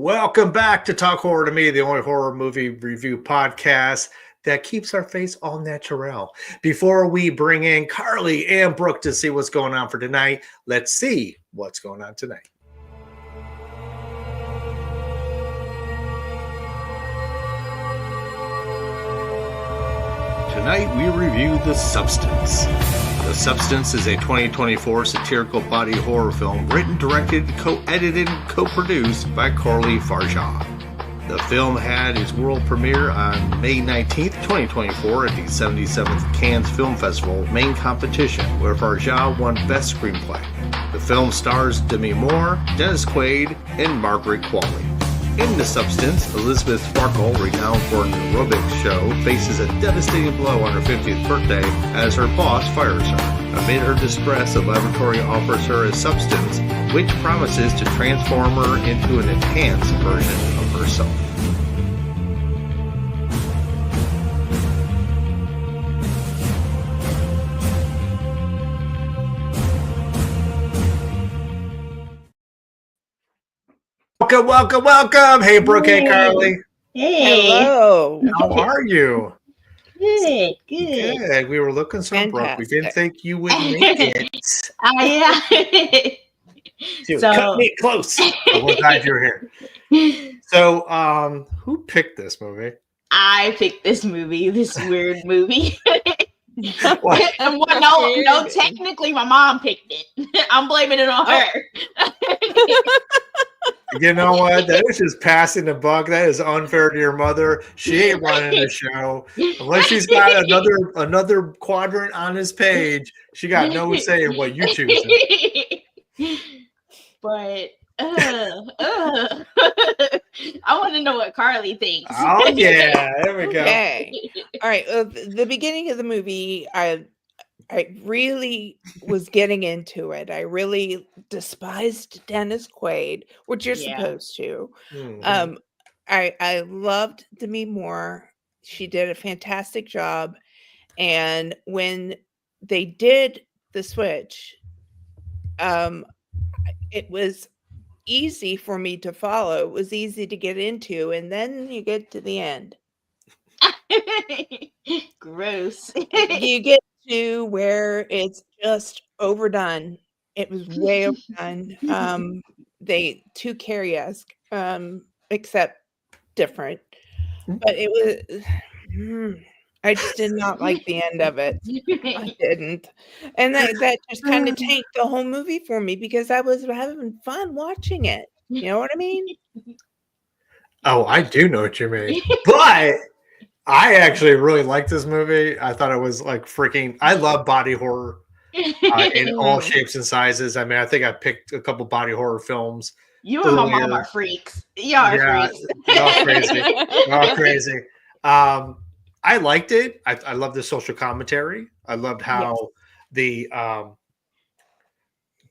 Welcome back to Talk Horror to Me, the only horror movie review podcast that keeps our face all natural. Before we bring in Carly and Brooke to see what's going on for tonight, let's see what's going on tonight. Tonight we review The Substance. The Substance is a 2024 satirical body horror film written, directed, co-edited, and co-produced by Coralie Fargeat. The film had its world premiere on May 19th, 2024 at the 77th Cannes Film Festival main competition, where Fargeat won Best Screenplay. The film stars Demi Moore, Dennis Quaid, and Margaret Qualley. In The Substance, Elisabeth Sparkle, renowned for an aerobics show, faces a devastating blow on her 50th birthday as her boss fires her. Amid her distress, a laboratory offers her a substance which promises to transform her into an enhanced version of herself. Welcome. Hey, Brooke, hey, Carly. Hey. Hello. How are you? Good. We were looking so Fantastic. Brooke. We didn't think you would make it. So, cut me close. We're glad you're here. So, who picked this movie? I picked this movie, this weird movie. What? No, technically my mom picked it. I'm blaming it on her. You know what? That is just passing the buck. That is unfair to your mother. She ain't running the show. Unless she's got another quadrant on this page, she got no say in what you choose. But I want to know what Carly thinks. Oh yeah, there we go. Okay. All right. The beginning of the movie, I really was getting into it. I really despised Dennis Quaid, which you're supposed to. Mm-hmm. I loved Demi Moore. She did a fantastic job. And when they did the switch, it was easy for me to follow. It was easy to get into. And then you get to the end. Gross. You get to where it's just overdone. It was way overdone. They too Carrie-esque, except different. But it was I just did not like the end of it. I didn't. And that just kind of tanked the whole movie for me because I was having fun watching it. You know what I mean? Oh, I do know what you mean. But I actually really liked this movie. I thought it was like freaking. I love body horror in all shapes and sizes. I mean, I think I picked a couple body horror films. You and my mom are freaks. Y'all are freaks. Y'all are crazy. I liked it. I love the social commentary. I loved how the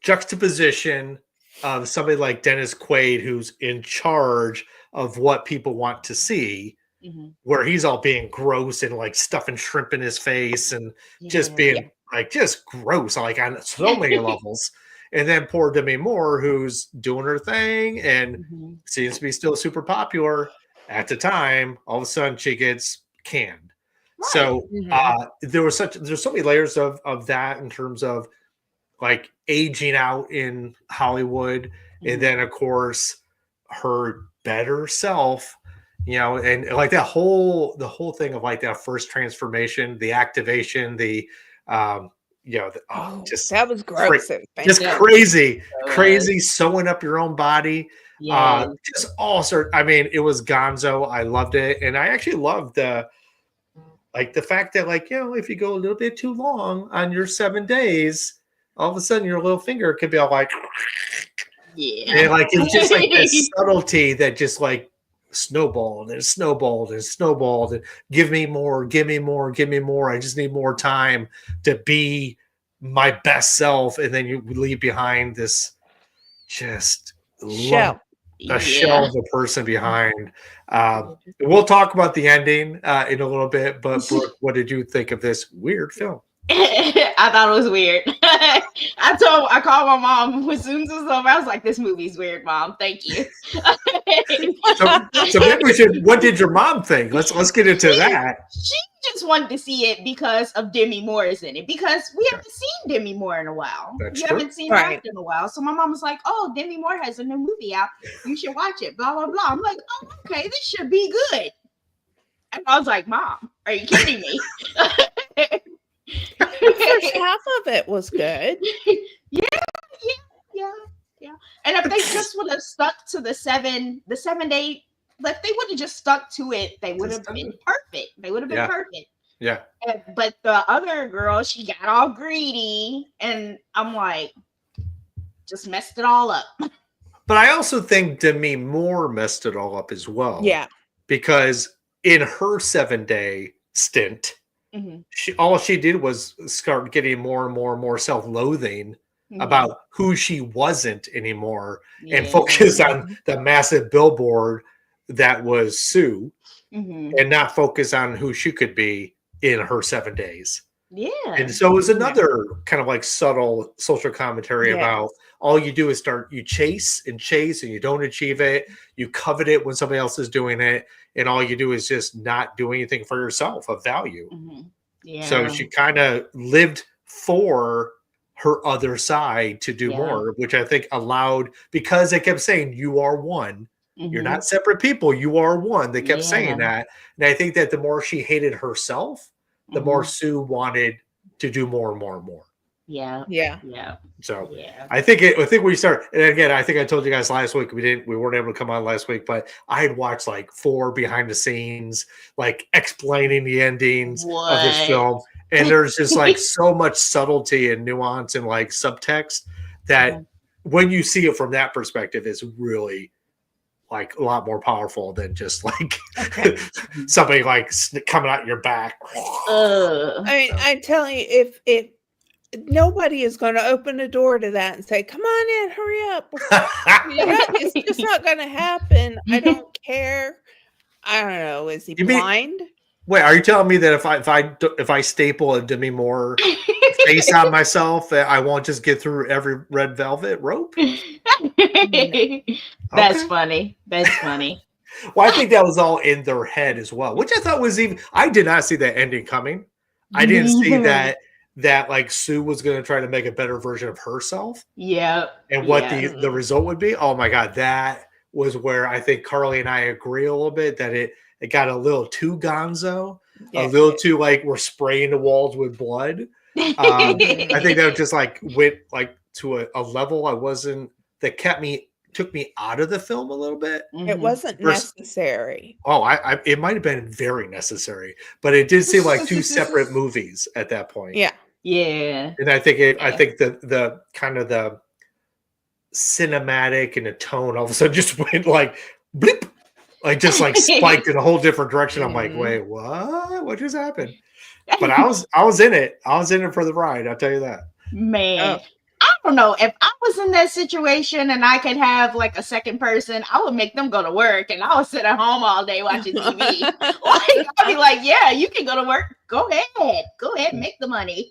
juxtaposition of somebody like Dennis Quaid, who's in charge of what people want to see. Mm-hmm. Where he's all being gross and like stuffing shrimp in his face and just being like just gross, like on so many levels. And then poor Demi Moore, who's doing her thing and seems to be still super popular at the time. All of a sudden, she gets canned. Right. So there's so many layers of that in terms of like aging out in Hollywood, and then of course her better self. You know, and like the whole thing of like that first transformation, the activation, the that was gross. Just crazy sewing up your own body. Yeah. Just all sort. I mean, it was gonzo. I loved it, and I actually loved the fact that if you go a little bit too long on your 7 days, all of a sudden your little finger could be all like, and like it's just like this subtlety that just like snowballed and give me more. I just need more time to be my best self. And then you leave behind this just shell of a person behind. We'll talk about the ending in a little bit, but Brooke, what did you think of this weird film? I thought it was weird. I called my mom as soon as it was over. I was like, "This movie's weird, Mom. Thank you." So maybe we should. What did your mom think? Let's get into that. She just wanted to see it because of Demi Moore is in it. Because we haven't seen Demi Moore in a while. That's we true. haven't seen her act in a while. So my mom was like, "Oh, Demi Moore has a new movie out. You should watch it." Blah blah blah. I'm like, "Oh, okay, this should be good." And I was like, "Mom, are you kidding me?" The first half of it was good. Yeah. And if they just would have stuck to the 7 day, if they would have just stuck to it, they would have been perfect. They would have been perfect. Yeah. But the other girl, she got all greedy, and I'm like, just messed it all up. But I also think Demi Moore messed it all up as well. Yeah. Because in her 7-day stint, all she did was start getting more and more self-loathing about who she wasn't anymore and focus on the massive billboard that was Sue and not focus on who she could be in her 7 days. Yeah. And so it was another kind of like subtle social commentary about all you do is you chase and you don't achieve it. You covet it when somebody else is doing it. And all you do is just not do anything for yourself of value. Yeah. So she kind of lived for her other side to do more, which I think allowed, because they kept saying, you are one. You're not separate people. You are one. They kept saying that. And I think that the more she hated herself, the more Sue wanted to do more and more and more. Yeah. So I think we start, and again, I think I told you guys last week we weren't able to come on last week, but I had watched like 4 behind the scenes, like explaining the endings of this film. And there's just like so much subtlety and nuance and like subtext that when you see it from that perspective, it's really like a lot more powerful than just like something like coming out your back. I mean, I tell you, if nobody is going to open the door to that and say, "Come on in, hurry up," it's just not going to happen. I don't care. I don't know. Is he blind? Wait, are you telling me that if I staple a Demi Moore face on myself, I won't just get through every red velvet rope? That's funny. That's funny. Well, I think that was all in their head as well, which I thought was I did not see that ending coming. I didn't see that like Sue was going to try to make a better version of herself. Yeah. And what the result would be. Oh my God, that was where I think Carly and I agree a little bit that it got a little too gonzo, a little too like we're spraying the walls with blood. I think that just like went like to a level took me out of the film a little bit. It wasn't necessary. Oh, it might have been very necessary, but it did seem like 2 separate movies at that point. Yeah. And I think I think the kind of the cinematic and the tone all of a sudden just went like blip. Like just like spiked in a whole different direction. I'm like, wait, what just happened? But I was in it. I was in it for the ride. I'll tell you that. Man, I don't know. If I was in that situation and I could have like a second person, I would make them go to work and I would sit at home all day watching TV. I'd be like, yeah, you can go to work. Go ahead, make the money.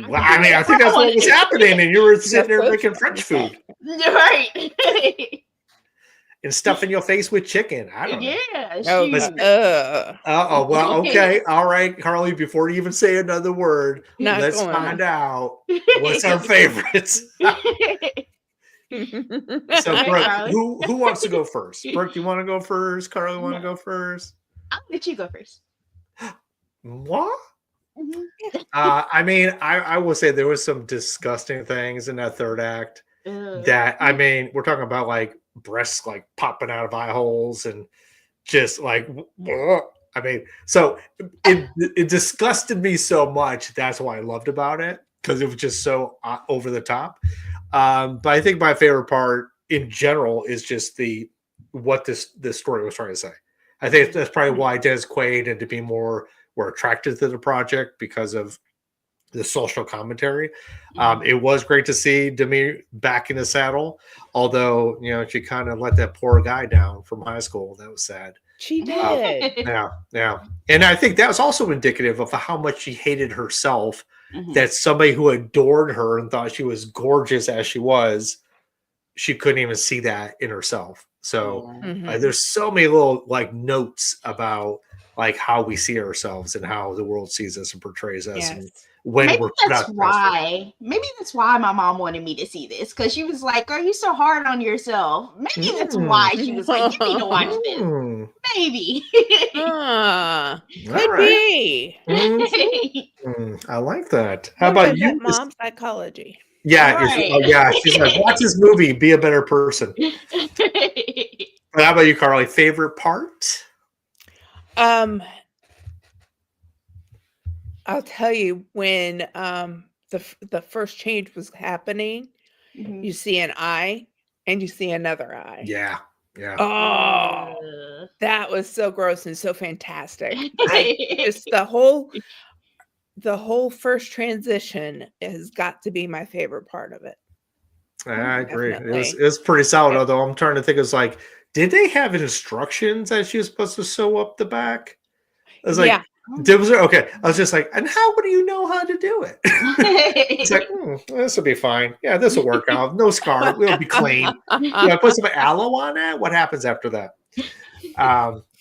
Well, I mean, I think that's what was happening, and you were sitting there making French food. Right. And stuffing your face with chicken. I don't know. Yeah. Well, okay. All right, Carly, before you even say another word, let's find out what's our favorites. So, Brooke, who wants to go first? Brooke, you want to go first? Carly, want to go first? I'll let you go first. What? I mean, I will say there was some disgusting things in that third act that, I mean, we're talking about like breasts like popping out of eye holes and just like, I mean, so it disgusted me so much. That's what I loved about it, because it was just so over the top. But I think my favorite part in general is just what this story was trying to say. I think that's probably why Dennis Quaid and Demi Moore were attracted to the project, because of the social commentary. It was great to see Demi back in the saddle, although, you know, she kind of let that poor guy down from high school. That was sad. She did. Yeah. And I think that was also indicative of how much she hated herself that somebody who adored her and thought she was gorgeous as she was, she couldn't even see that in herself. So there's so many little like notes about like how we see ourselves and how the world sees us and portrays us. And when maybe we're that's why my mom wanted me to see this, because she was like, "Are you so hard on yourself?" Maybe that's why she was like, "You need to watch this." Maybe. Could be. I like that. How about you? Mom psychology. Yeah, right. She's like, watch this movie, be a better person. But how about you, Carly? Favorite part? I'll tell you, when the first change was happening, you see an eye and you see another eye. Yeah. Oh, that was so gross and so fantastic. Just the whole first transition has got to be my favorite part of it. I agree. It was pretty solid, although I'm trying to think, it's like, did they have instructions that she was supposed to sew up the back? I was like, okay. I was just like, and how would you know how to do it? It's like, this will be fine. Yeah, this will work out. No scar. It'll be clean. Yeah, put some aloe on it. What happens after that?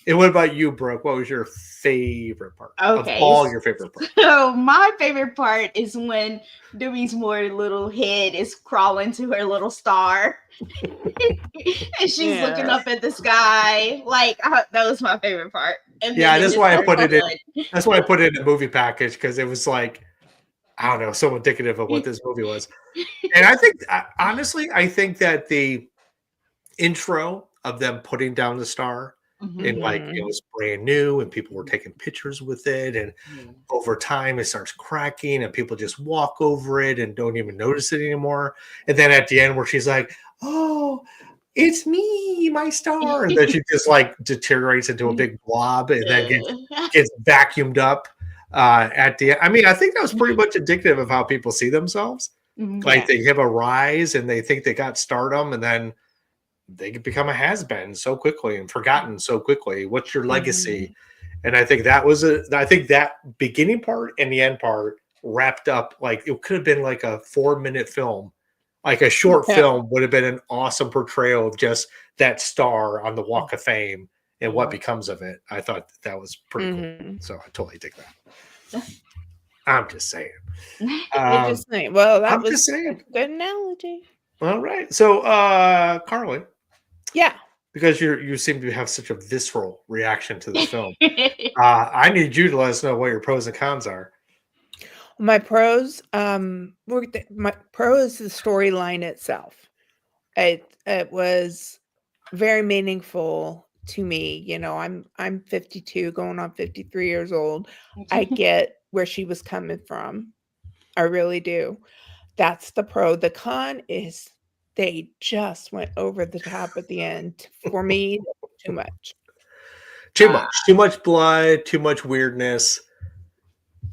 And what about you, Brooke? What was your favorite part? Okay. Of all your favorite parts? So my favorite part is when Demi Moore's little head is crawling to her little star. And she's looking up at the sky. Like, that was my favorite part. And that's why I put it in. That's why I put it in the movie package, because it was like, I don't know, so indicative of what this movie was. And I think, honestly, that the intro of them putting down the star, and like it was brand new and people were taking pictures with it, and over time it starts cracking and people just walk over it and don't even notice it anymore. And then at the end where she's like, "Oh, it's me, my star," and then she just like deteriorates into a big blob and then gets vacuumed up at the end. I mean, I think that was pretty much indicative of how people see themselves. Like they have a rise and they think they got stardom, and then they could become a has-been so quickly and forgotten so quickly. What's your legacy? And I think that was I think that beginning part and the end part wrapped up, like it could have been like a 4-minute film, like a short film would have been an awesome portrayal of just that star on the Walk of Fame and what becomes of it. I thought that was pretty cool. So I totally dig that. I'm just saying. Well, that was a good analogy. All right. So, Carly. Yeah. Because you seem to have such a visceral reaction to the film. I need you to let us know what your pros and cons are. My pros, my pro is the storyline itself. It was very meaningful to me. You know, I'm 52, going on 53 years old. I get where she was coming from. I really do. That's the pro. The con is they just went over the top at the end. For me, too much. Too much blood, too much weirdness.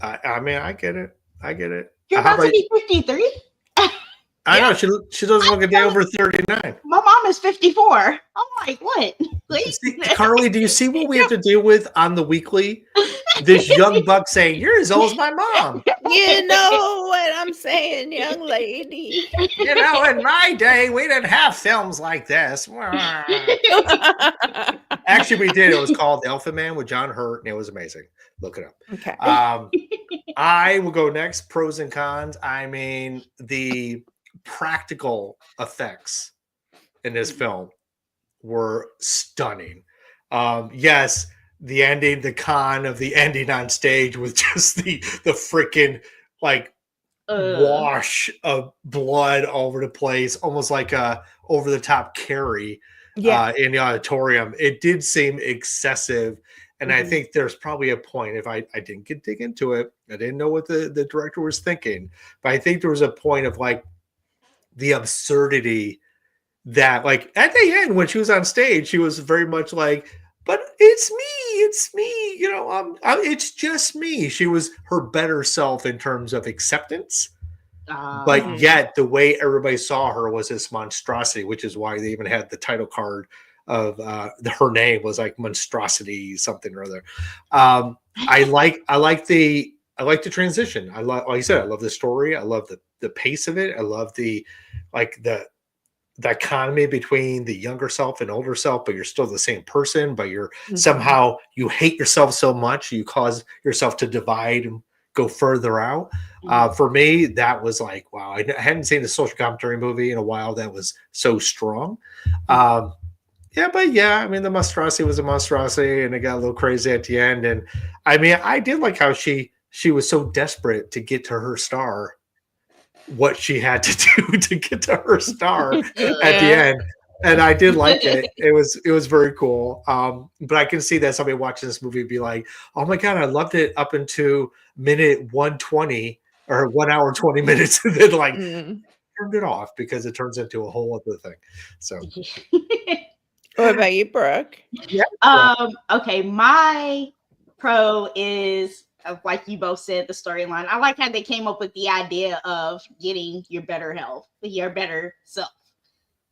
I mean, I get it. You're about to be 53? I know. She doesn't look a day over 39. My mom is 54. I'm like, what? Carly, do you see what we have to deal with on the weekly? This young buck saying, "You're as old as my mom." You know what I'm saying, young lady. You know, in my day, we didn't have films like this. Actually, we did. It was called Elephant Man with John Hurt, and it was amazing. Look it up. Okay. I will go next. Pros and cons. I mean, the practical effects in this film were stunning. Yes, the ending, the con of the ending on stage with just the freaking like wash of blood all over the place, almost like a over the top Carrie in the auditorium. It did seem excessive. And I think there's probably a point, if I didn't dig into it, I didn't know what the director was thinking, but I think there was a point of like the absurdity that like at the end when she was on stage, she was very much like, but it's me, you know, it's just me. She was her better self in terms of acceptance. But yet the way everybody saw her was this monstrosity, which is why they even had the title card of her name was like monstrosity something or other. I like the like the transition. I love, like you said, I love the story. I love the pace of it. I love the dichotomy between the younger self and older self, but you're still the same person, but you're somehow you hate yourself so much you cause yourself to divide and go further out. For me, that was like, wow, I hadn't seen a social commentary movie in a while that was so strong. I mean, the monstrosity was a monstrosity, and it got a little crazy at the end. And I mean, I did like how she was so desperate to get to her star, what she had to do to get to her star at the end. And I did like it. It was very cool. But I can see that somebody watching this movie be like, oh my God, I loved it up into minute 120 or 1 hour, 20 minutes. And then like turned it off because it turns into a whole other thing. So what about you, Brooke? Yeah. Okay, my pro is like you both said, the storyline. I like how they came up with the idea of getting your better health, your better self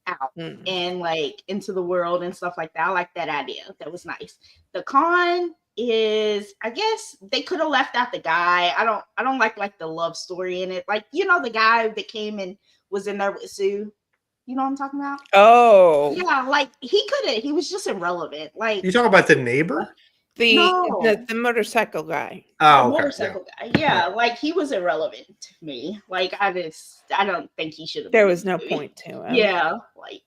out and like into the world and stuff like that. I like that idea. That was nice. The con is, I guess they could have left out the guy. I don't like the love story in it. Like, you know, the guy that came and was in there with Sue. You know what I'm talking about? Oh, yeah. Like he was just irrelevant. Like, you talking about the neighbor? The motorcycle guy. Oh, the motorcycle guy. Yeah, like he was irrelevant to me. Like I don't think he should have. There was no point to him. Yeah, like.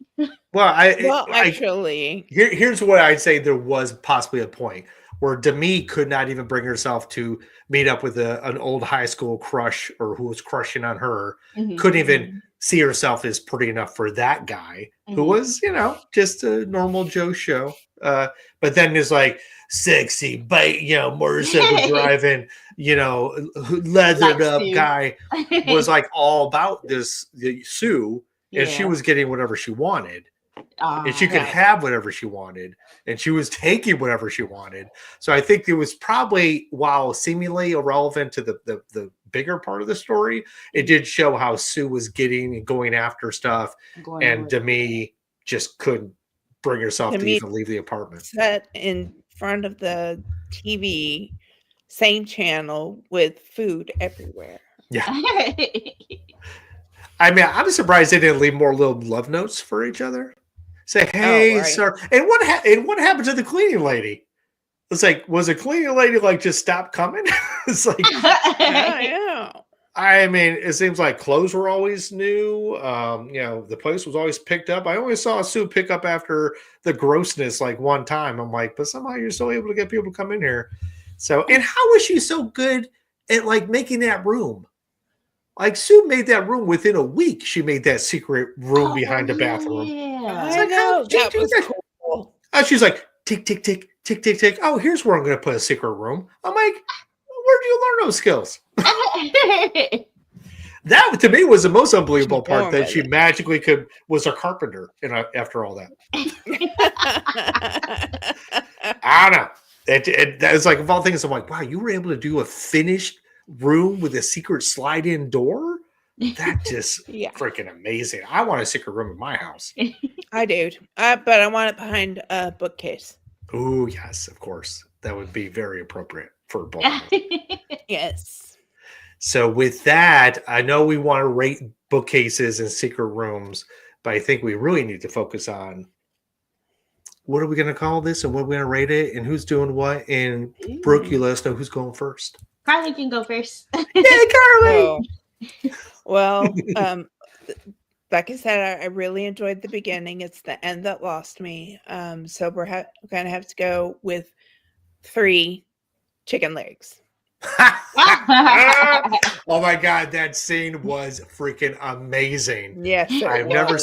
Actually, here's what I'd say. There was possibly a point where Demi could not even bring herself to meet up with an old high school crush or who was crushing on her. Couldn't even see herself as pretty enough for that guy who was, you know, just a normal Joe show. But then there's like sexy, bite, you know, motorcycle driving, you know, leathered up guy was like all about this Sue, and she was getting whatever she wanted. And she could have whatever she wanted, and she was taking whatever she wanted. So I think it was probably, while seemingly irrelevant to the bigger part of the story, it did show how Sue was getting and going after stuff, and Demi just couldn't bring herself to even leave the apartment. Sat in front of the TV, same channel with food everywhere. Yeah. I mean, I'm surprised they didn't leave more little love notes for each other. Say, hey, sir. And what happened to the cleaning lady? It's like, was the cleaning lady like just stopped coming? It's like, yeah. I mean, it seems like clothes were always new. You know, the place was always picked up. I only saw Sue pick up after the grossness like one time. I'm like, but somehow you're still able to get people to come in here. So, and how was she so good at like making that room? Like Sue made that room within a week. She made that secret room behind the bathroom. Yeah, I know. That was cool. She's like, tick, tick, tick, tick, tick, tick. Oh, here's where I'm going to put a secret room. I'm like, where'd you learn those skills? That to me was the most unbelievable part, that she magically was a carpenter. And after all that, I don't know. It's like, of all things, I'm like, wow, you were able to do a finished room with a secret slide-in door? That just freaking amazing. I want a secret room in my house. I do, but I want it behind a bookcase. Oh yes, of course. That would be very appropriate for both. Yes. So with that, I know we want to rate bookcases and secret rooms, but I think we really need to focus on what are we going to call this, and what we're going to rate it, and who's doing what. And Brooke, you let us know who's going first. Carly can go first. Yeah, Carly. Well, like I said, I really enjoyed the beginning. It's the end that lost me. So we're going to have to go with 3 chicken legs. Oh my God, that scene was freaking amazing. Yes, I've never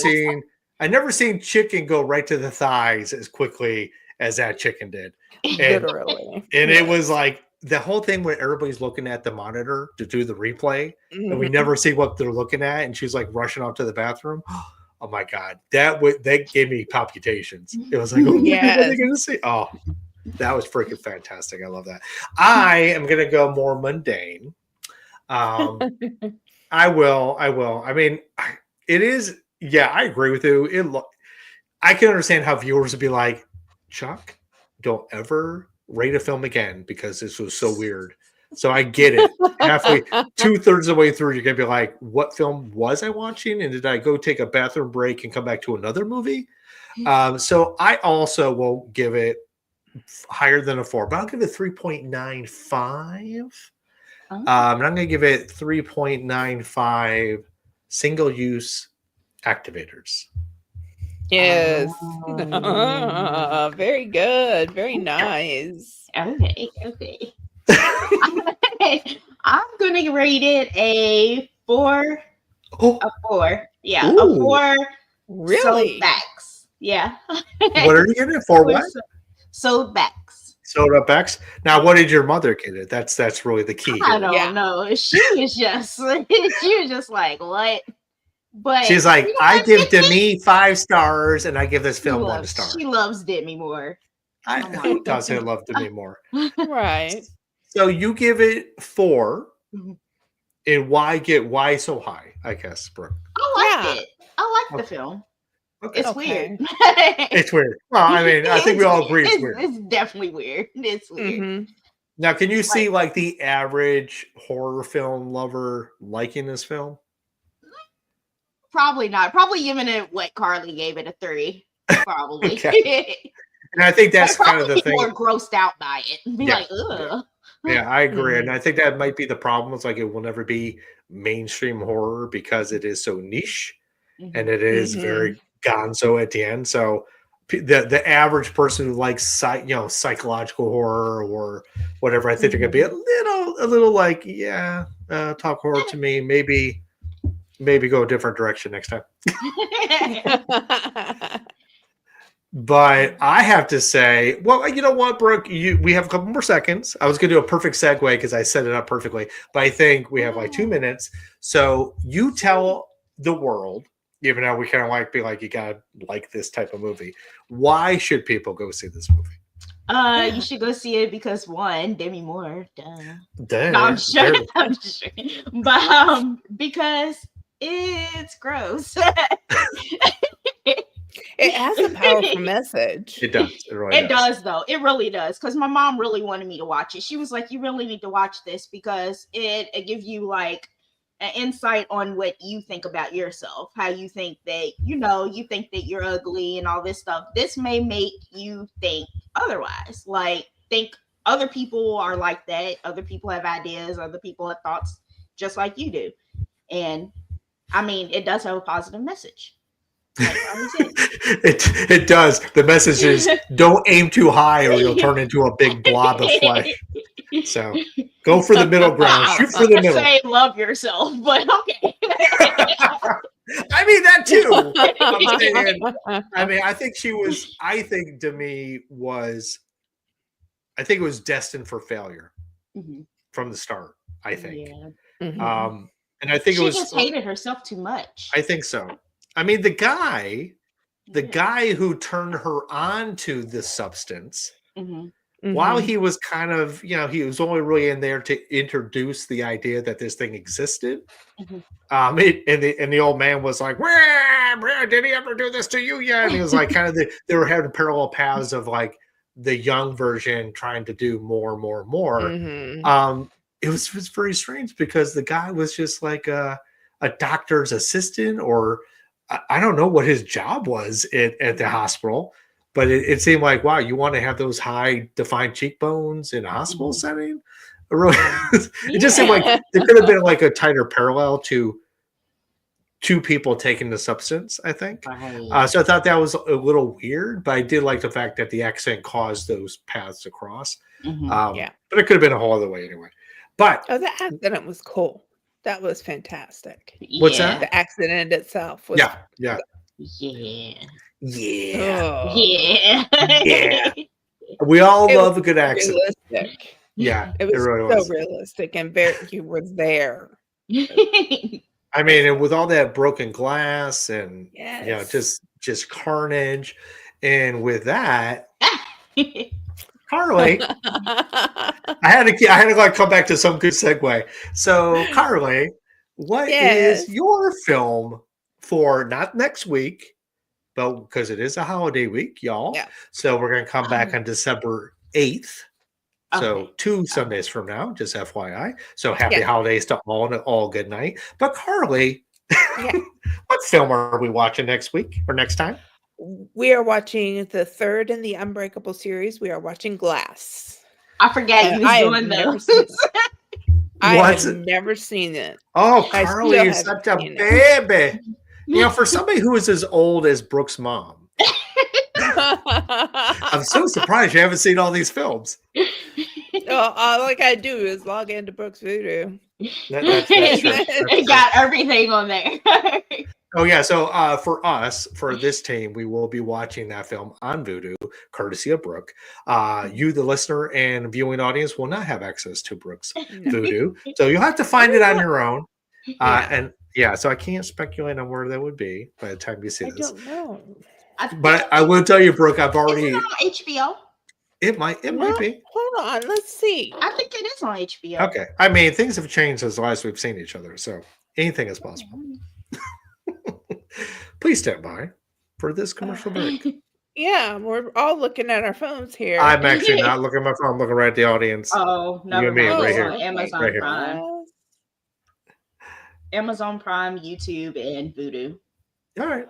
seen chicken go right to the thighs as quickly as that chicken did. And, literally. And it was like the whole thing where everybody's looking at the monitor to do the replay, and we never see what they're looking at, and she's like rushing off to the bathroom. Oh my God, that gave me palpitations. It was like, what are they going to see? Oh, that was freaking fantastic. I love that. I am going to go more mundane. I will. I mean, it is. Yeah, I agree with you. I can understand how viewers would be like, Chuck, don't ever rate a film again because this was so weird. So I get it. Halfway, 2/3 of the way through, you're gonna be like, "What film was I watching? And did I go take a bathroom break and come back to another movie?" So I also will give it higher than a 4, but I'll give it 3.95. Oh. And I'm going to give it 3.95 single-use activators. Yes. Oh. Very good. Very nice. Okay. I'm gonna rate it a 4. Oh, A 4. Yeah, Ooh. a 4. Really? Sold backs. Yeah. what are you getting it for? What? Sold backs. Soda Becks. Now, what did your mother get it? That's really the key. I Here. don't know. She was just like, what? But She's like, you know I what? give Demi 5 stars, and I give this She film 1 loves- star. She loves Demi Moore. Who doesn't love Demi Moore? Right. So you give it 4, Mhm. and why so high? I guess, Brooke. I like Yeah. it. I like the Okay. film. Okay. It's Okay. weird. It's weird. Well, I mean, I think we all agree it's weird. It's definitely weird. It's weird. Mhm. Now, can you see like the average horror film lover liking this film? Probably not. Probably giving it what Carly gave it a 3. Probably. And I think that's I'd kind of probably the be thing. more grossed out by it. Be Yeah, like, ugh. Yeah, I agree. Mhm. And I think that might be the problem. It's like it will never be mainstream horror because it is so niche and it is very gonzo at the end. So the average person who likes psychological horror or whatever, I think they're gonna be a little like, talk horror to me. Maybe go a different direction next time. But I have to say, well, you know what, Brooke? We have a couple more seconds. I was going to do a perfect segue because I set it up perfectly. But I think we have like 2 minutes. So you tell the world, even though we kind of like be like, you got to like this type of movie. Why should people go see this movie? You should go see it because 1, Demi Moore. Duh. Damn, No, I'm sure. I'm sure. But because it's gross. It has a powerful message. It does. It really It does, though. It really does. Because my mom really wanted me to watch it. She was like, you really need to watch this because it gives you like an insight on what you think about yourself, how you think that, you think that you're ugly and all this stuff. This may make you think otherwise. Like, think other people are like that. Other people have ideas. Other people have thoughts just like you do. And I mean, it does have a positive message. Like I said. It does. The message is don't aim too high or you'll turn into a big blob of flesh. So go for the middle ground. Shoot for the middle. Say love yourself, but okay. I mean that too. I'm saying, I mean, I think Demi was. I think it was destined for failure from the start. I think. Yeah. And I think she it was. Just hated herself too much. I think so. I mean, the guy who turned her on to the substance. While he was kind of, he was only really in there to introduce the idea that this thing existed. And the old man was like, did he ever do this to you yet? And he was like, kind of, they were having parallel paths of like the young version trying to do more and more and more. It was very strange because the guy was just like a doctor's assistant, or I don't know what his job was at the hospital. But it seemed like, wow, you want to have those high defined cheekbones in a hospital setting? It just seemed like there could have been like a tighter parallel to two people taking the substance, I think. So I thought that was a little weird, but I did like the fact that the accent caused those paths to cross. But it could have been a whole other way anyway. But the accident was cool. That was fantastic. What's that? The accident itself was Yeah. We all love a good accident. Realistic. Yeah, it was really so realistic and you were there. I mean, and with all that broken glass and just carnage, and with that, Carly, I had to like come back to some good segue. So, Carly, what is your film for not next week, but because it is a holiday week, y'all? Yeah. So we're gonna come back on December 8th. So 2 Sundays from now, just FYI. So happy holidays to all and all good night. But Carly, what film are we watching next week or next time? We are watching the third in the Unbreakable series. We are watching Glass. I forget you was doing those. I have never seen it. Oh, Carly, you're such a baby. You know, for somebody who is as old as Brooke's mom, I'm so surprised you haven't seen all these films. All I gotta do is log into Brooks Voodoo. That's true. It got everything on there. Oh yeah, so for us, for this team, we will be watching that film on Vudu, courtesy of Brooke. You, the listener and viewing audience, will not have access to Brooke's Vudu, so you'll have to find it on your own. And so I can't speculate on where that would be by the time you see this. I don't know, but I will tell you, Brooke, I've already. Is it on HBO? It might be. Hold on, let's see. I think it is on HBO. Okay, I mean things have changed since the last we've seen each other, so anything is possible. Please stand by for this commercial break. Yeah, we're all looking at our phones here. I'm actually not looking at my phone. I'm looking right at the audience. Oh, no, right here. Amazon right Prime. Here. Amazon Prime, YouTube, and Vudu. All right.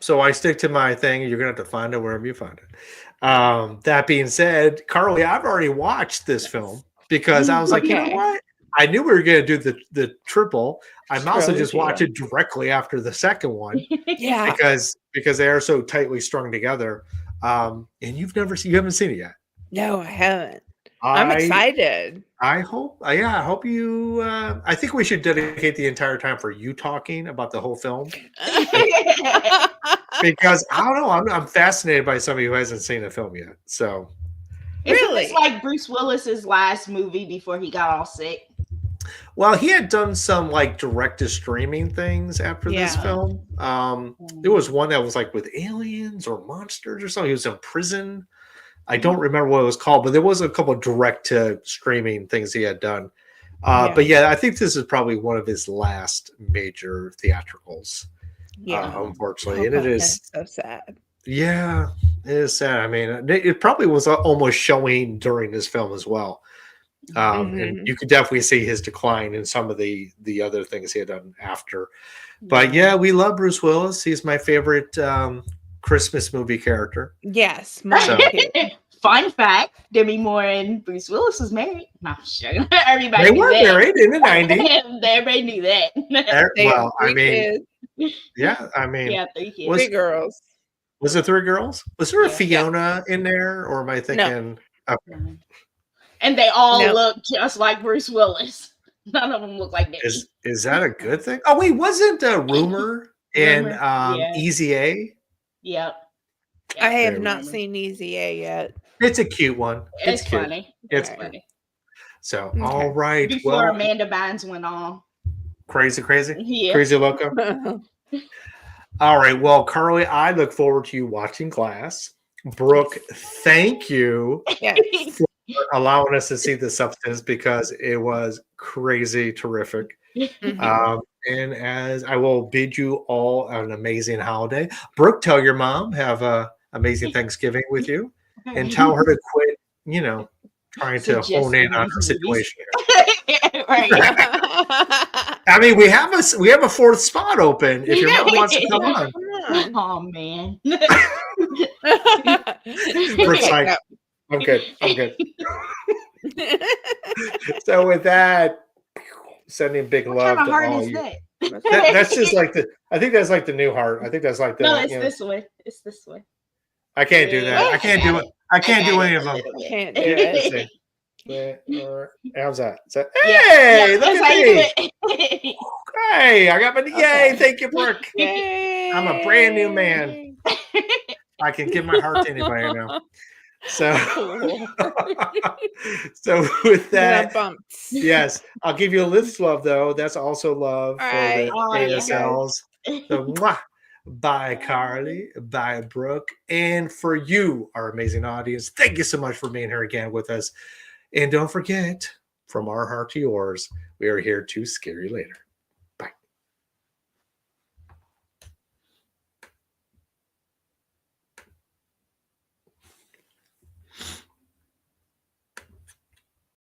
So I stick to my thing. You're going to have to find it wherever you find it. That being said, Carly, I've already watched this film because I was like, you know what? I knew we were going to do the triple. I might also just watch it directly after the second one. Because they are so tightly strung together. And you haven't seen it yet. No, I haven't. I'm excited. I hope you. I think we should dedicate the entire time for you talking about the whole film. Because I don't know, I'm fascinated by somebody who hasn't seen the film yet. So, it's like Bruce Willis's last movie before he got all sick. Well, he had done some like direct to streaming things after this film. There was one that was like with aliens or monsters or something. He was in prison. I don't remember what it was called, but there was a couple of direct to streaming things he had done. But I think this is probably one of his last major theatricals. Unfortunately, and it is so sad. Yeah, it is sad. I mean, it probably was almost showing during this film as well. And you could definitely see his decline in some of the other things he had done after. But we love Bruce Willis. He's my favorite Christmas movie character. Yes. Fun fact, Demi Moore and Bruce Willis was married. No, sure. Everybody they were married in the 90s. Everybody knew that. Well, I mean, three girls. Was it 3 girls? Was there a Fiona in there, or am I thinking? No. Okay. And they all look just like Bruce Willis. None of them look like this. Is that a good thing? Oh wait, wasn't Rumor and Easy A? Yep. I have not seen Easy A yet. It's a cute one. It's funny. It's funny. So all right. Before Amanda Bynes went on. Crazy. Yeah. Crazy Loco. All right. Well, Carly, I look forward to you watching Glass. Brooke, thank you for allowing us to see the Substance because it was crazy terrific. And as I will bid you all an amazing holiday. Brooke, tell your mom have a amazing Thanksgiving with you and tell her to quit, trying to hone in on her situation. Right. I mean, we have a 4th spot open if your mom wants to come on. Oh man. Brooke's like, I'm good. So with that, sending big love to all you. That's just like I think that's like the new heart. I think that's like the. No, it's this way. It's this way. I can't do that. I can't do it. I can't do any of them. Can't do it. How's that? Hey, look at me. Hey, I got my yay. Thank you, Brooke. Yay. I'm a brand new man. I can give my heart to anybody now. So, so with that, yes, I'll give you a lift love though. That's also love for the ASLs. So, mwah. Bye, Carly. Bye, Brooke. And for you, our amazing audience, thank you so much for being here again with us. And don't forget, from our heart to yours, we are here to scare you later.